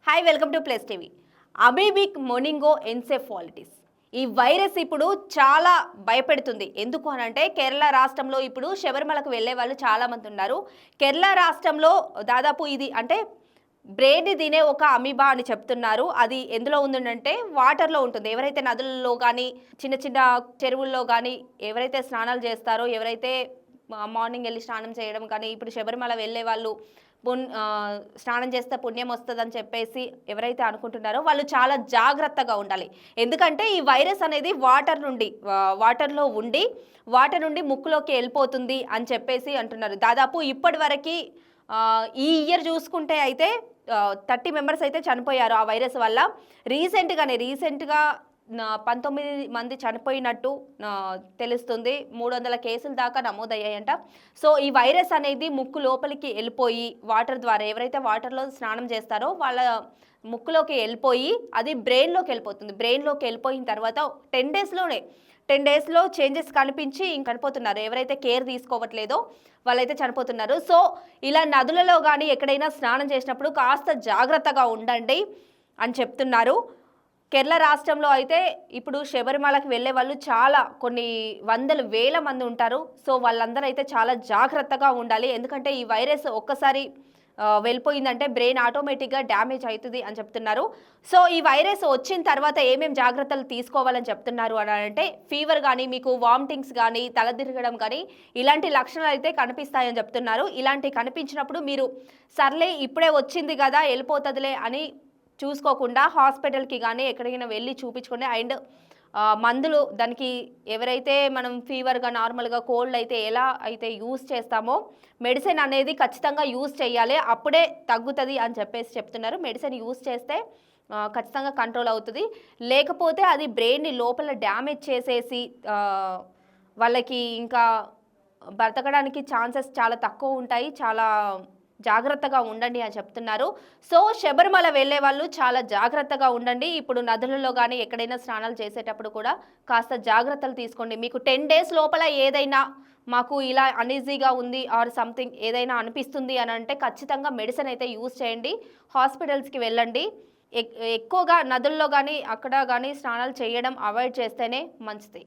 Hi welcome to Plus TV. Amoebic meningoencephalitis ఈ virus ఇప్పుడు చాలా భయపెడుతుంది. ఎందుకు అనంటే కేరళ రాష్ట్రంలో ఇప్పుడు శబరిమలకు వెళ్ళే వాళ్ళు చాలామంది ఉన్నారు. కేరళ రాష్ట్రంలో దాదాపు ఇది అంటే బ్రెయిన్ తినే ఒక అమీబా అని చెప్తున్నారు. అది ఎందులో ఉందంటే వాటర్లో ఉంటుంది. ఎవరైతే నదులలో కానీ చిన్న చిన్న చెరువుల్లో కానీ ఎవరైతే స్నానాలు చేస్తారో, ఎవరైతే మార్నింగ్ వెళ్ళి స్నానం చేయడం కానీ, ఇప్పుడు శబరిమల వెళ్ళే వాళ్ళు స్నానం చేస్తే పుణ్యం వస్తుందని చెప్పేసి ఎవరైతే అనుకుంటున్నారో వాళ్ళు చాలా జాగ్రత్తగా ఉండాలి. ఎందుకంటే ఈ వైరస్ అనేది వాటర్లో ఉండి వాటర్ నుండి ముక్కులోకి వెళ్ళిపోతుంది అని చెప్పేసి అంటున్నారు. దాదాపు ఇప్పటి వరకు ఈ ఇయర్ చూసుకుంటే అయితే 30 మెంబర్స్ అయితే చనిపోయారు ఆ వైరస్ వల్ల. రీసెంట్గా 19 మంది చనిపోయినట్టు తెలుస్తుంది. 300 కేసుల దాకా నమోదయ్యాయంట. సో ఈ వైరస్ అనేది ముక్కు లోపలికి వెళ్ళిపోయి వాటర్ ద్వారా ఎవరైతే వాటర్లో స్నానం చేస్తారో వాళ్ళ ముక్కులోకి వెళ్ళిపోయి అది బ్రెయిన్లోకి వెళ్ళిపోతుంది. బ్రెయిన్లోకి వెళ్ళిపోయిన తర్వాత 10 డేస్లో చేంజెస్ కనిపించి చనిపోతున్నారు. ఎవరైతే కేర్ తీసుకోవట్లేదో వాళ్ళైతే చనిపోతున్నారు. సో ఇలా నదులలో కానీ ఎక్కడైనా స్నానం చేసినప్పుడు కాస్త జాగ్రత్తగా ఉండండి అని చెప్తున్నారు. కేరళ రాష్ట్రంలో అయితే ఇప్పుడు శబరిమలకి వెళ్ళే వాళ్ళు కొన్ని వందల వేల మంది ఉంటారు. సో వాళ్ళందరూ అయితే చాలా జాగ్రత్తగా ఉండాలి. ఎందుకంటే ఈ వైరస్ ఒక్కసారి వెళ్ళిపోయిందంటే బ్రెయిన్ ఆటోమేటిక్గా డ్యామేజ్ అవుతుంది అని చెప్తున్నారు. సో ఈ వైరస్ వచ్చిన తర్వాత ఏమేమి జాగ్రత్తలు తీసుకోవాలని చెప్తున్నారు అని అంటే ఫీవర్ కానీ, మీకు వామిటింగ్స్ కానీ, తల తిరగడం కానీ ఇలాంటి లక్షణాలు అయితే కనిపిస్తాయని చెప్తున్నారు. ఇలాంటి కనిపించినప్పుడు మీరు సర్లే ఇప్పుడే వచ్చింది కదా వెళ్ళిపోతుందిలే అని చూసుకోకుండా హాస్పిటల్కి కానీ ఎక్కడికైనా వెళ్ళి చూపించుకోండి. అండ్ మందులు దానికి ఎవరైతే మనం ఫీవర్గా నార్మల్గా కోల్డ్ అయితే ఎలా అయితే యూస్ చేస్తామో మెడిసిన్ అనేది ఖచ్చితంగా యూస్ చేయాలి. అప్పుడే తగ్గుతుంది అని చెప్పేసి చెప్తున్నారు. మెడిసిన్ యూస్ చేస్తే ఖచ్చితంగా కంట్రోల్ అవుతుంది. లేకపోతే అది బ్రెయిన్ని లోపల డ్యామేజ్ చేసేసి వాళ్ళకి ఇంకా బ్రతకడానికి ఛాన్సెస్ చాలా తక్కువ ఉంటాయి. చాలా జాగ్రత్తగా ఉండండి అని చెప్తున్నారు. సో శబరిమల వెళ్ళే వాళ్ళు చాలా జాగ్రత్తగా ఉండండి. ఇప్పుడు నదులలో కానీ ఎక్కడైనా స్నానాలు చేసేటప్పుడు కూడా కాస్త జాగ్రత్తలు తీసుకోండి. మీకు 10 డేస్ లోపల ఏదైనా మాకు ఇలా అన్ఈజీగా ఉంది ఆర్ సంథింగ్ ఏదైనా అనిపిస్తుంది అని అంటే ఖచ్చితంగా మెడిసిన్ అయితే యూజ్ చేయండి. హాస్పిటల్స్కి వెళ్ళండి. ఎక్కువగా నదుల్లో కానీ అక్కడ కానీ స్నానాలు చేయడం అవాయిడ్ చేస్తేనే మంచిది.